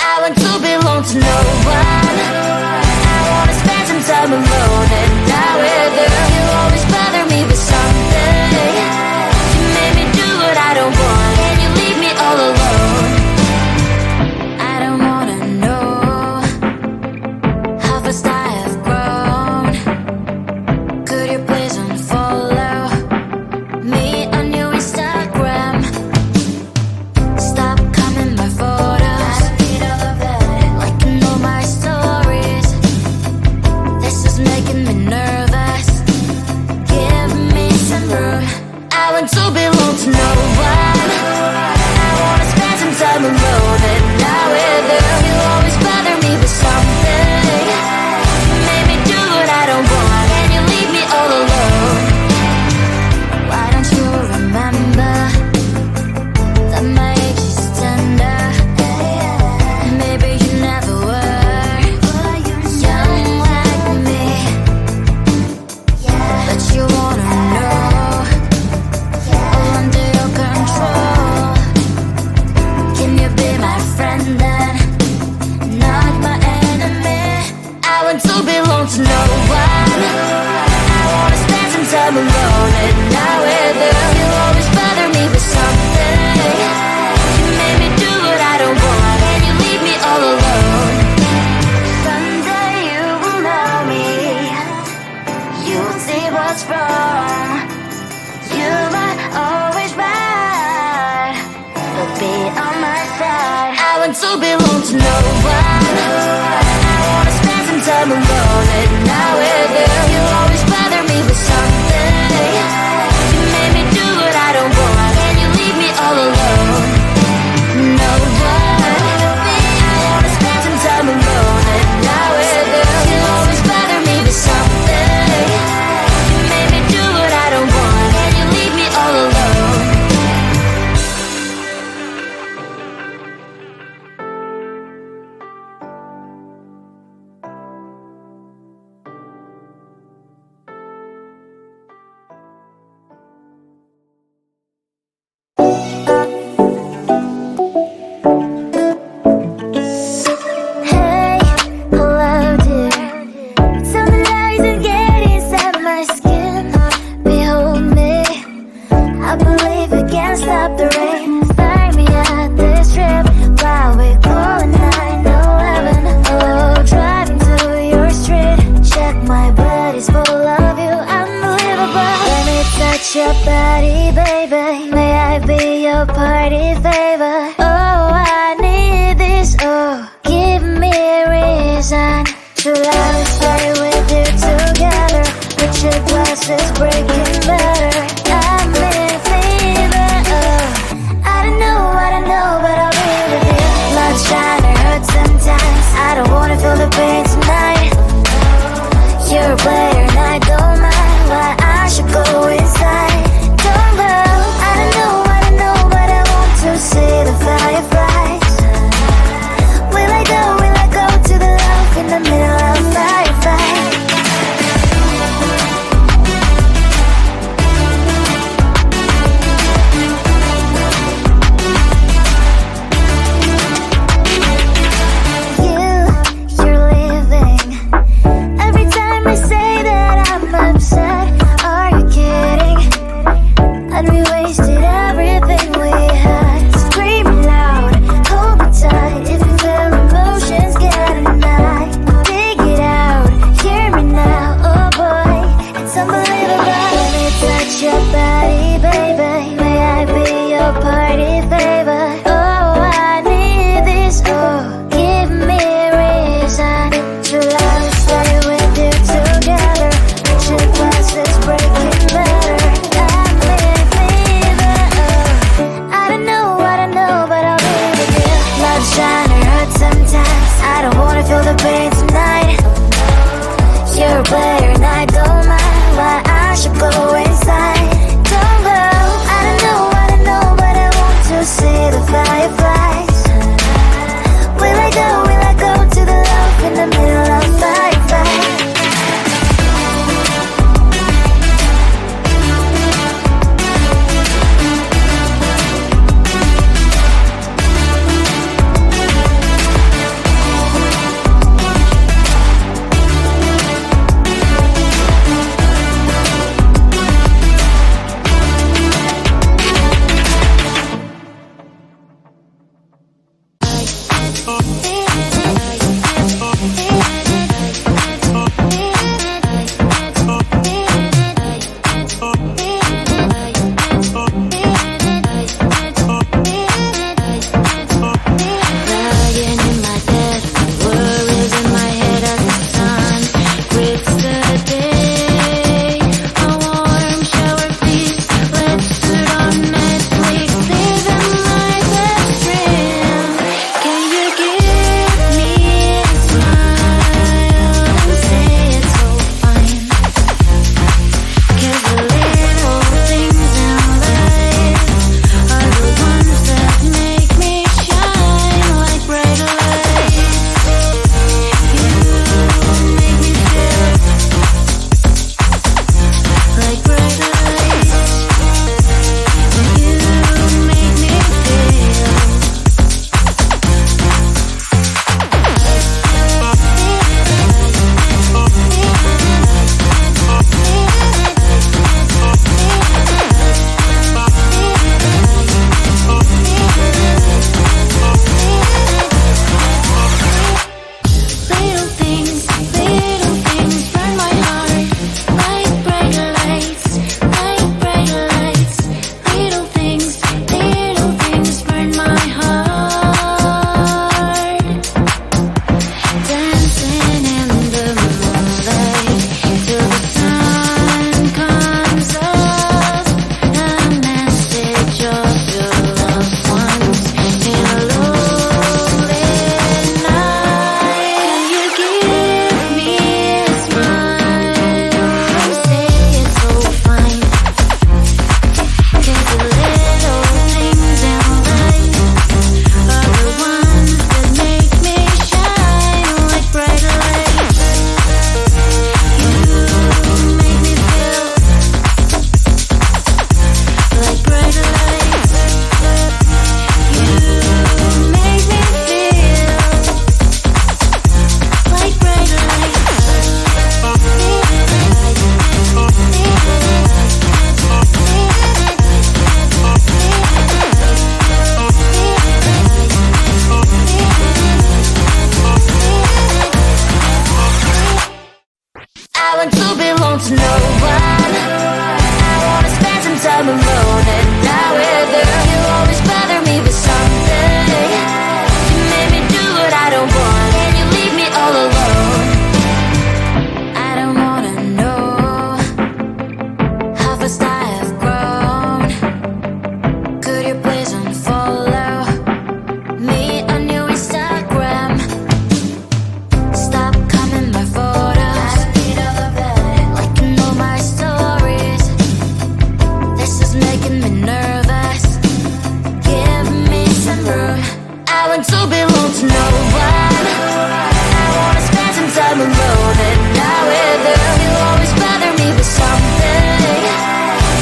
I want to belong to no one. I wanna spend some time alone and die with you. You always bother me with something. You made me do what I don't want, and you leave me all alone. I don't wanna know how fast I have grown. Could you please unfollow me on your Instagram? Stop coming my photos. I read all of that, liking all my stories. This is making me nervous. Give me some room. I want to belong to no one. I wanna spend some time alone and die with you. You always bother me with something. You made me do what I don't want, and you leave me all alone. Why don't you remember that my age is tender? Maybe you never were young like me, but you wanna know all under your control. Can you be my friend then, not my enemy? I want to belong to no one. I wanna spend some time alone and die with you. You always bother me with something. You made me do what I don't want, and you leave me all alone. Someday you will know me. You'll see what's wrong. You might always right, but be on my side. I want to belong to no one. I wanna spend some time alone and die with you. You always bother me with something. You made me do what I don't want, and you leave me all alone. No one. I wanna spend some time alone and die with you. You always bother me with something. You made me do what I don't want, and you leave me all alone. want to belong to no one. I wanna spend some time alone and not with her. You always bother me with something. You made me do what I don't want, and you leave me all alone. I don't wanna know how fast I have grown. Could you please unfollow me on your Instagram? Stop coming my photos. I need all of that. Liking all my stories. This is making me nervous. Give me some room. I want to belong to no one. I wanna spend some time alone and not with her. You always bother me with something.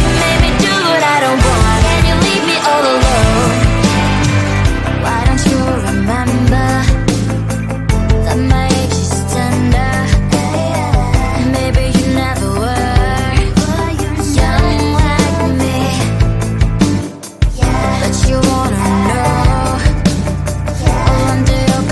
You made me do what I don't want, and you leave me all alone. Why don't you remember that my age is tender? Maybe you never were young like me, but you wanna know all under your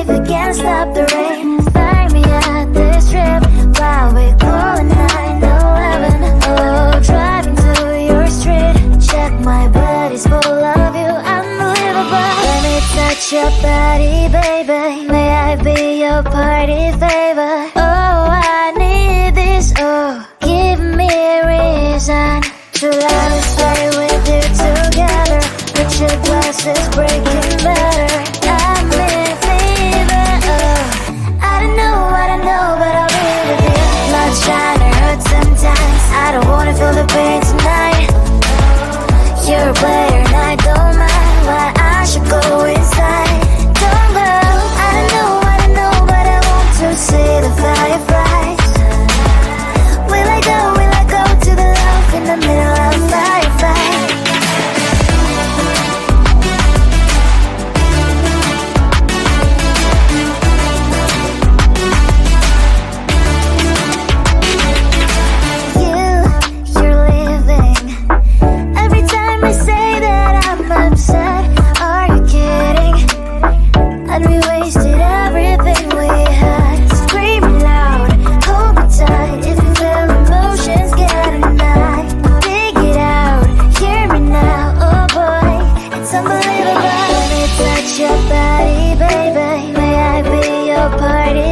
if you can't stop the rain. Find me at this strip while we're calling 911. Oh, driving to your street. Check my body's full of you, unbelievable. Let me touch your body, baby. May I be your party favor? Oh, I need this. Oh, give me a reason to let us stay with you together. Put your glasses breaking better. I'm in fever. Oh, I don't know, but I'll be with you. Blood trying to hurt sometimes. I don't wanna feel the pain tonight. You're a player and I don't mind why I should go inside. Don't go. I don't know, but I want to see the fireflies. Will I go to the love in the middle of firefight? You're leaving. Every time I say that I'm upset, are you kidding? And we wasted everything we had. Screaming loud, hold me tight. If you feel emotions getting high, dig it out, hear me now. Oh boy, it's unbelievable. Let me touch your body, baby. May I be your party